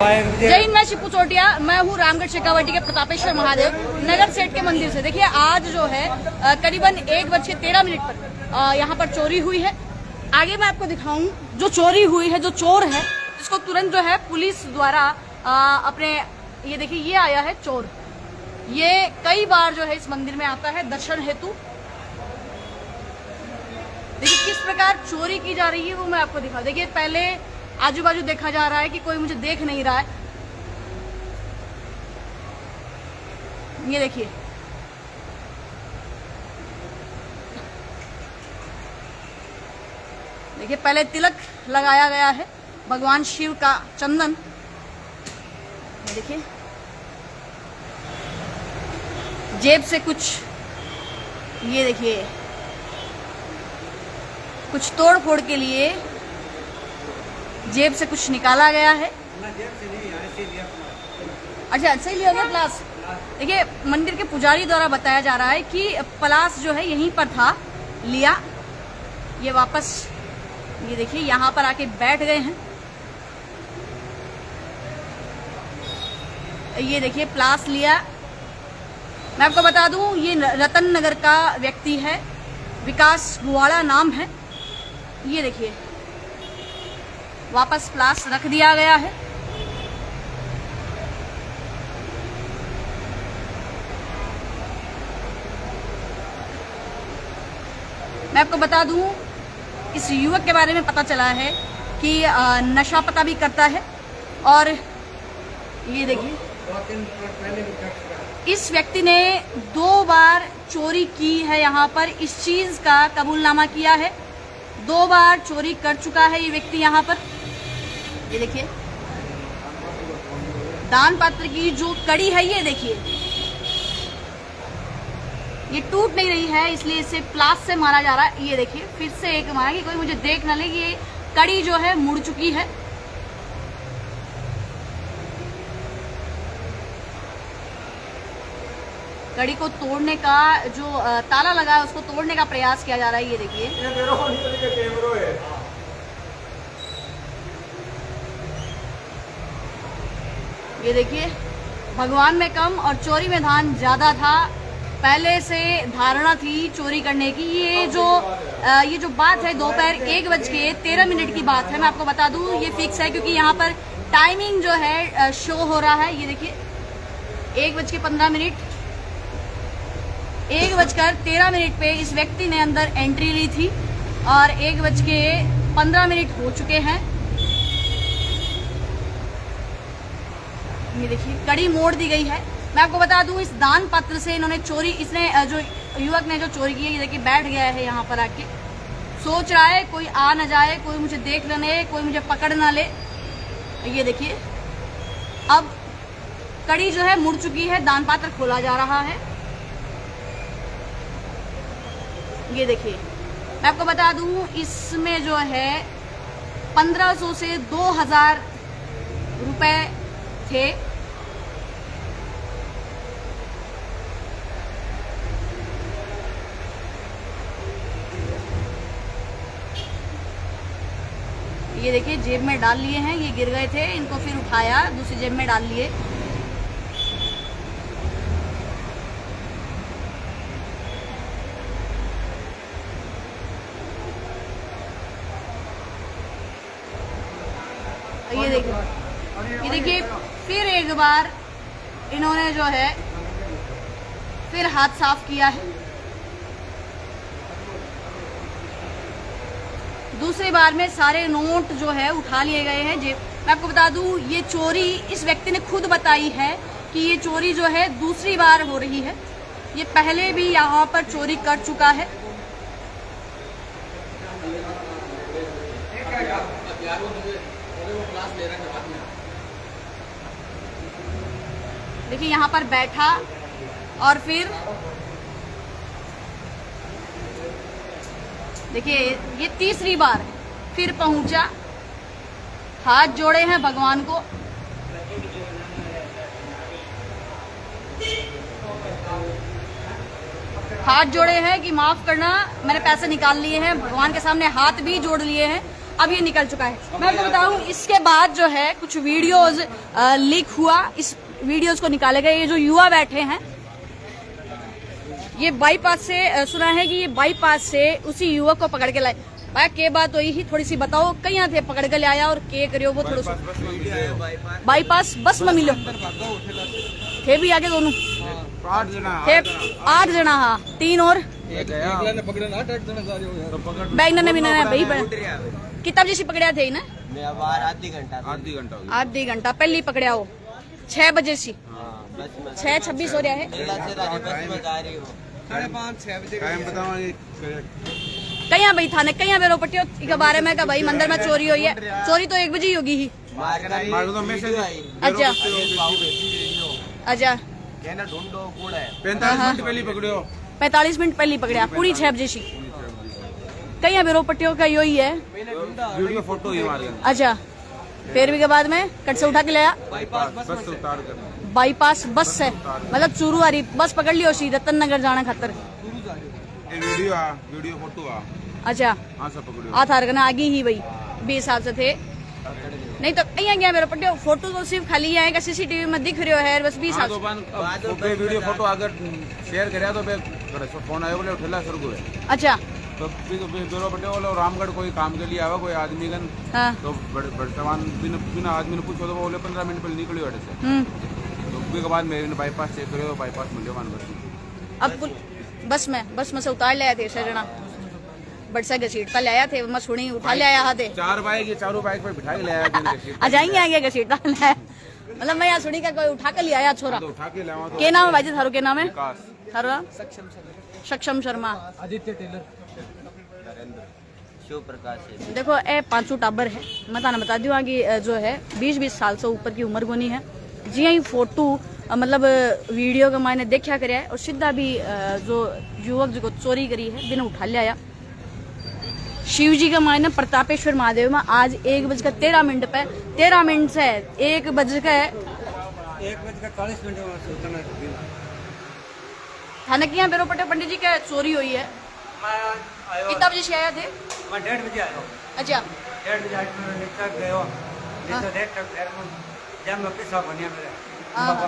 जय हिंद, मैं शिपू चोटिया। मैं हूँ रामगढ़ शेखावाटी के प्रतापेश्वर महादेव नगर सेठ के मंदिर से। देखिए आज जो है करीबन 1:13 पर यहाँ पर चोरी हुई है। आगे मैं आपको दिखाऊं जो चोरी हुई है, जो चोर है जिसको तुरंत जो है पुलिस द्वारा अपने, ये देखिए ये आया है चोर। ये कई बार जो है इस मंदिर में आता है दर्शन हेतु। देखिए किस प्रकार चोरी की जा रही है वो मैं आपको दिखाऊं। देखिए पहले आजू बाजू देखा जा रहा है कि कोई मुझे देख नहीं रहा है। ये देखिए देखिए पहले तिलक लगाया गया है भगवान शिव का चंदन। ये देखिए जेब से कुछ, ये देखिए कुछ तोड़ फोड़ के लिए जेब से कुछ निकाला गया है। अच्छा सही लिया गया प्लास। देखिए मंदिर के पुजारी द्वारा बताया जा रहा है कि प्लास जो है यहीं पर था, लिया ये वापस, ये देखिए यहाँ पर आके बैठ गए हैं। ये देखिए प्लास लिया। मैं आपको बता दूं ये रतन नगर का व्यक्ति है, विकास गुवाड़ा नाम है। ये देखिए वापस प्लास रख दिया गया है। मैं आपको बता दूं इस युवक के बारे में पता चला है कि नशा पता भी करता है। और ये देखिए इस व्यक्ति ने 2 बार चोरी की है, यहाँ पर इस चीज का कबूलनामा किया है। 2 बार चोरी कर चुका है ये व्यक्ति यहाँ पर। ये देखिए दान पात्र की जो कड़ी है, ये देखिए ये टूट नहीं रही है, इसलिए इसे प्लास से मारा जा रहा है। ये देखिए फिर से एक मारा कि कोई मुझे देख ना ले। ये कड़ी जो है मुड़ चुकी है। कड़ी को तोड़ने का जो ताला लगा है उसको तोड़ने का प्रयास किया जा रहा है। ये देखिए ये देखिए भगवान में कम और चोरी में धान ज्यादा था। पहले से धारणा थी चोरी करने की। ये जो बात है दोपहर 1:13 की बात है। मैं आपको बता दूं ये फिक्स है क्योंकि यहाँ पर टाइमिंग जो है शो हो रहा है। ये देखिए 1:15 1:13 पे इस व्यक्ति ने अंदर एंट्री ली थी और 1:15 हो चुके हैं। ये देखिए कड़ी मोड़ दी गई है। मैं आपको बता दूं इस दान पत्र से इन्होंने चोरी, इसने जो युवक ने जो चोरी की है, ये देखिए बैठ गया है यहाँ पर आके। सोच रहा है कोई आ न जाए, कोई मुझे देख न ले, कोई मुझे पकड़ ना ले। ये देखिए अब कड़ी जो है मुड़ चुकी है, दान पात्र खोला जा रहा है। ये देखिए मैं आपको बता दूं इसमें जो है 1500 से 2000 रुपए थे। ये देखिए जेब में डाल लिए हैं, ये गिर गए थे, इनको फिर उठाया दूसरी जेब में डाल लिए। ये देखिए फिर एक बार इन्होंने जो है फिर हाथ साफ किया है। दूसरी बार में सारे नोट जो है उठा लिए गए हैं। मैं आपको बता दूं ये चोरी इस व्यक्ति ने खुद बताई है कि ये चोरी जो है दूसरी बार हो रही है। ये पहले भी यहाँ पर चोरी कर चुका है। देखिए यहाँ पर बैठा और फिर देखिए ये तीसरी बार फिर पहुंचा, हाथ जोड़े हैं भगवान को। हाथ जोड़े हैं कि माफ करना, मैंने पैसे निकाल लिए हैं, भगवान के सामने हाथ भी जोड़ लिए हैं अब ये निकल चुका है। मैं आपको बताऊं, इसके बाद जो है कुछ वीडियोस लीक हुआ, इस वीडियोस को निकाले गए। ये जो युवा बैठे हैं, ये बाईपास से सुना है कि ये बाईपास से उसी युवक को पकड़ के लाए। भाई के बात हुई ही थोड़ी सी बताओ, कहीं थे पकड़ के ले आया और के करियो वो थोड़ा सा बाईपास बस में मिलो थे भी आगे दोनों थे 8 जना। हाँ 3 और बैग ने भी भाई किताब जैसी पकड़िया थे ना आधी घंटा पहले पकड़िया हो 6 बजे सी 6:26 हो रहा है। कहीं भाई थाने कहीं बेरो पट्टियो के बारे में का भाई मंदिर में चोरी हुई है। चोरी तो 1 बजे ही होगी ही। अच्छा अच्छा 45 मिनट पहले पकड़िया पूरी 6 बजे सी। कहीं बेरो पट्टियों का यही है वीडियो फोटो। अच्छा फिर भी के बाद में कट से उठा के लाया बाईपास बस से, मतलब चूरू आ रही बस पकड़ ली उसी रतन नगर जाना खातर। वीडियो फोटो अच्छा आ था रखना आगे ही भाई 20 हिसाब से थे। नहीं तो अं गया मेरा पट्टे फोटो तो सिर्फ खाली आएगा सीसीटीवी में दिख रहा है बस 20 वीडियो फोटो अगर शेयर करया तो फोन आयो बोले उठेला सर को। अच्छा तो बेरो पट्टे बोले रामगढ़ कोई काम के लिए आवा कोई आदमी गन। हाँ। तो वर्तमान बिना आदमी ने पूछो तो बोले 15 मिनट पहले निकली वाटे से। तो के बाद मेरे बाईपास चेक करे तो बाईपास मिले मान अब बस में से उतार ले आए थे सजना बड़सा घसीटता ले आया थे। मैं सुनी उठा ले आया थे 4 बाइक ये चारों बाइक पे बिठा के ले आया आ जाएंगे आगे घसीटता ले आया। मतलब मैं यहाँ सुनी का कोई उठा के ले आया छोरा। तो उठा के लावा तो के नाम है भाई जी थारो के नाम है थारो सक्षम शर्मा आदित्य टेलर शिव प्रकाश। देखो ए 5 टाबर है। मैं ताना बता दूँ कि जो है 20 साल से ऊपर की उम्र कोनी है जी। ही फोटो मतलब वीडियो का मैंने देखा कर और सीधा भी जो युवक जो चोरी करी है बिना उठा ले आया। शिव जी का मायने प्रतापेश्वर महादेव में आज 1:13 पे 13 मिनट से 1:40 थाने की यहाँ बेरो पटे पंडित जी क्या चोरी हुई है। कितना बजे से आया थे? मैं 1:30 बजे आया। अच्छा 1:30 बजे मैं निकल गया जब मैं पैसा बनिया मेरे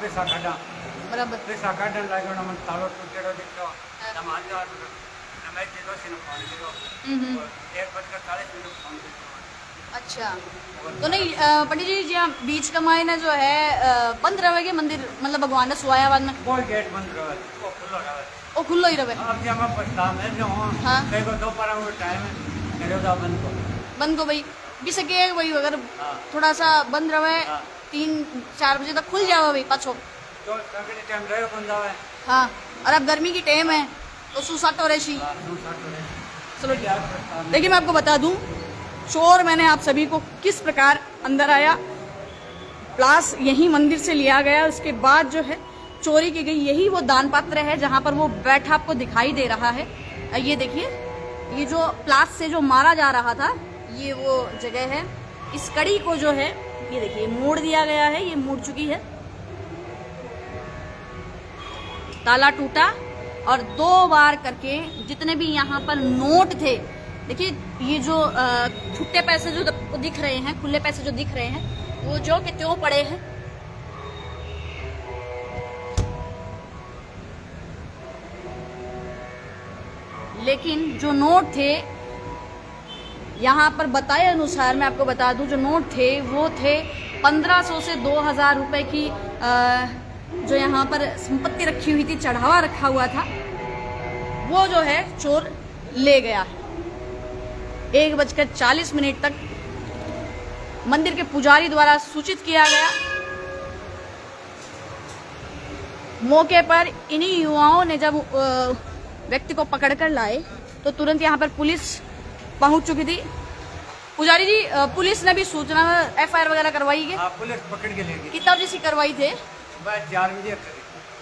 पैसा काटा बराबर पैसा काटने लगे ना मैं तालो टूटेड़ो देखो हम आज मैं जीरो से फोन करो 1:40 फोन करो। अच्छा तो नहीं पंडित जी जी बीच का मायने जो है बंद रहेगा मंदिर, मतलब भगवान ने सुहाया बाद में कोई गेट बंद रहे वो खुला रहे वो खुला ही रहे। अब जब मैं पछता मैं जो हूं कई को दोपहर में टाइम है करे तो बंद को भाई भी सके वही अगर थोड़ा सा बंद रहे 3-4 बजे तक खुल जाओ भाई पाछो तो सगले टाइम रहे बंद जावे। हाँ और अब गर्मी की टाइम है तो सुसाट हो रही। चलो देखिए मैं आपको बता दूं चोर मैंने आप सभी को किस प्रकार अंदर आया। प्लास यही मंदिर से लिया गया, उसके बाद जो है चोरी की गई। यही वो दान पात्र है जहां पर वो बैठा आपको दिखाई दे रहा है। ये देखिए ये जो प्लास से जो मारा जा रहा था ये वो जगह है। इस कड़ी को जो है ये देखिए मोड़ दिया गया है, ये मुड़ चुकी है। ताला टूटा और 2 बार करके जितने भी यहाँ पर नोट थे, देखिए ये जो छुट्टे पैसे जो दिख रहे हैं, खुले पैसे जो दिख रहे हैं वो जो कि त्यों पड़े हैं। लेकिन जो नोट थे यहाँ पर बताए अनुसार मैं आपको बता दूं जो नोट थे वो थे 1500 से 2000 रुपए की जो यहाँ पर संपत्ति रखी हुई थी, चढ़ावा रखा हुआ था, वो जो है चोर ले गया। 1:40 तक मंदिर के पुजारी द्वारा सूचित किया गया। मौके पर इन्हीं युवाओं ने जब व्यक्ति को पकड़कर लाए तो तुरंत यहाँ पर पुलिस पहुंच चुकी थी। पुजारी जी पुलिस ने भी सूचना FIR वगैरह करवाई है? पुलिस पकड़ के ले गई। कितना बजे से करवाई थे? 4 बजे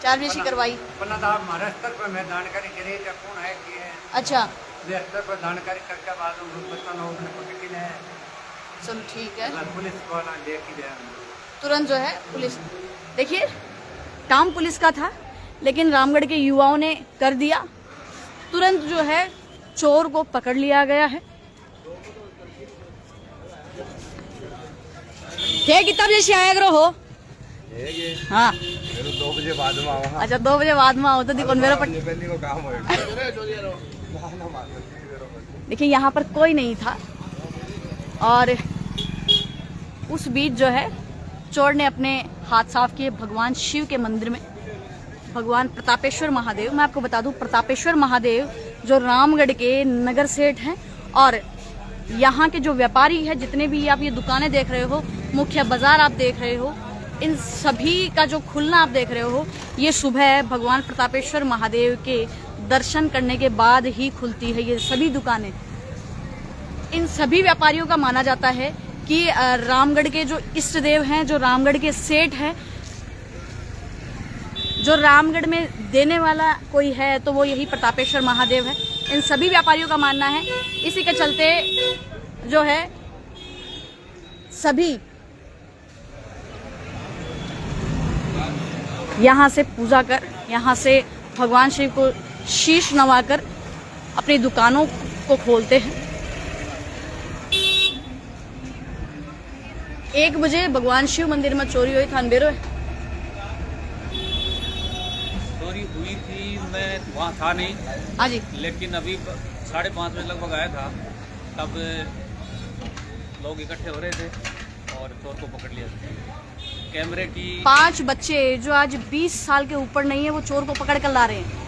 4 बजे से करवाई। हमारे स्तर पर मैं जानकारी करी कौन है कि है। अच्छा स्तर पर जानकारी करके बाद पकड़ के लाए। चलो ठीक है। पुलिस को लेके गया तुरंत जो है पुलिस, देखिए काम पुलिस का था लेकिन रामगढ़ के युवाओं ने कर दिया। तुरंत जो है चोर को पकड़ लिया गया है। थे कितना बजे से आया करो हो? हाँ 2 बजे बाद में आओ। अच्छा 2 बजे बाद में आओ तो दीपन मेरा पट। को काम होएगा। देखिए यहाँ पर कोई नहीं था और उस बीच जो है चोर ने अपने हाथ साफ किए भगवान शिव के मंदिर में। भगवान प्रतापेश्वर महादेव, मैं आपको बता दूं प्रतापेश्वर महादेव जो रामगढ़ के नगर सेठ हैं और यहाँ के जो व्यापारी है, जितने भी आप ये दुकानें देख रहे हो, मुख्य बाजार आप देख रहे हो, इन सभी का जो खुलना आप देख रहे हो, ये सुबह भगवान प्रतापेश्वर महादेव के दर्शन करने के बाद ही खुलती है। ये सभी दुकानें, इन सभी व्यापारियों का माना जाता है कि रामगढ़ के जो इष्ट देव हैं, जो रामगढ़ के सेठ हैं, जो रामगढ़ में देने वाला कोई है तो वो यही प्रतापेश्वर महादेव है। इन सभी व्यापारियों का मानना है। इसी के चलते जो है सभी यहाँ से पूजा कर, यहाँ से भगवान शिव को शीश नवाकर अपनी दुकानों को खोलते हैं। 1 बजे भगवान शिव मंदिर में चोरी हुई था। अंधेरो है, चोरी हुई थी, मैं वहाँ था नहीं। हाँ जी। लेकिन अभी 5:30 बजे लगभग आया था, तब लोग इकट्ठे हो रहे थे और चोर को पकड़ लिया। कैमरे की 5 बच्चे जो आज 20 साल के ऊपर नहीं है वो चोर को पकड़ कर ला रहे हैं।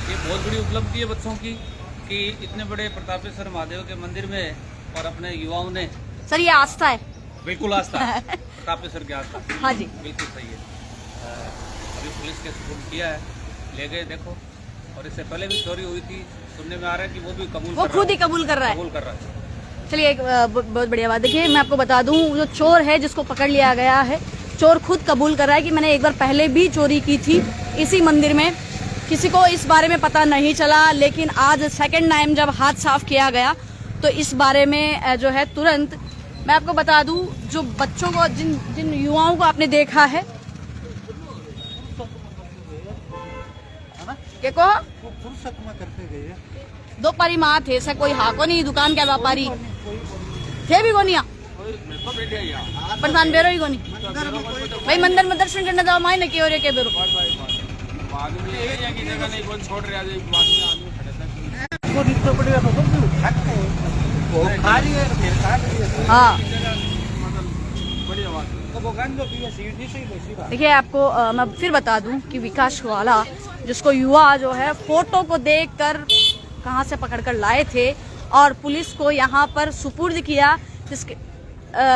ये बहुत बड़ी उपलब्धि है बच्चों की कि इतने बड़े प्रतापेश्वर महादेव के मंदिर में और अपने युवाओं ने। सर ये आस्था है। बिल्कुल आस्था है, प्रतापेश्वर की आस्था। हाँ जी बिल्कुल सही है। अभी पुलिस के सुपुर्द किया है, ले गए देखो। और इससे पहले भी चोरी हुई थी, सुनने में आ रहा है कि वो भी कबूल वो खुद ही कबूल कर रहा है। कबूल कर रहा है। चलिए एक बहुत बढ़िया बात। देखिए मैं आपको बता दूं, जो चोर है जिसको पकड़ लिया गया है, चोर खुद कबूल कर रहा है कि मैंने एक बार पहले भी चोरी की थी इसी मंदिर में। किसी को इस बारे में पता नहीं चला, लेकिन आज सेकंड टाइम जब हाथ साफ किया गया तो इस बारे में जो है तुरंत मैं आपको बता दूं, जो बच्चों को, जिन युवाओं को आपने देखा है, क्या कहो फुर्सत में करते गए दो पारी माँ थे से कोई हाको नहीं दुकान के व्यापारी थे भी कोनिया परेशान बेरो ही कोनी भाई मंदिर में दर्शन करने जाओ माई ने की हो रहे के बेरो बाद में ये जगह नहीं कौन छोड़ रहा है, बाद में आदमी खड़े तक वो रिश्ता पड़ेगा तो सब खाते हैं, वो खा रही है फिर काट रही है। हाँ बड़ी आवाज। तो वो गंदो भी है, सीधी से ही वैसी बात। देखिए आपको मैं फिर बता दूं कि विकास वाला जिसको युवा जो है फोटो को देखकर कहां से पकड़कर लाए थे और पुलिस को यहां पर सुपुर्द किया, जिसके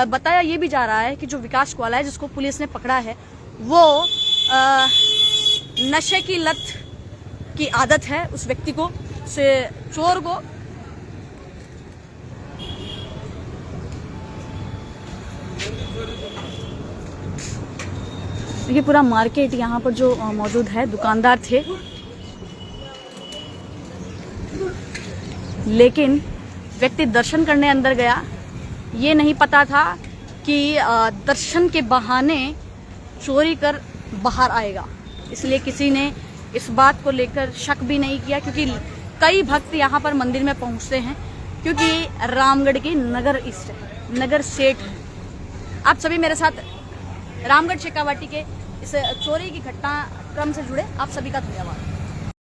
बताया ये भी जा रहा है कि जो विकास वाला है जिसको पुलिस ने पकड़ा है वो नशे की लत की आदत है उस व्यक्ति को, से चोर को। देखिए पूरा मार्केट यहाँ पर जो मौजूद है, दुकानदार थे, लेकिन व्यक्ति दर्शन करने अंदर गया। ये नहीं पता था कि दर्शन के बहाने चोरी कर बाहर आएगा, इसलिए किसी ने इस बात को लेकर शक भी नहीं किया, क्योंकि कई भक्त यहाँ पर मंदिर में पहुँचते हैं, क्योंकि रामगढ़ की नगर इष्ट है, नगर सेठ है। आप सभी मेरे साथ रामगढ़ शेखावाटी के इस चोरी की घटना क्रम से जुड़े, आप सभी का धन्यवाद।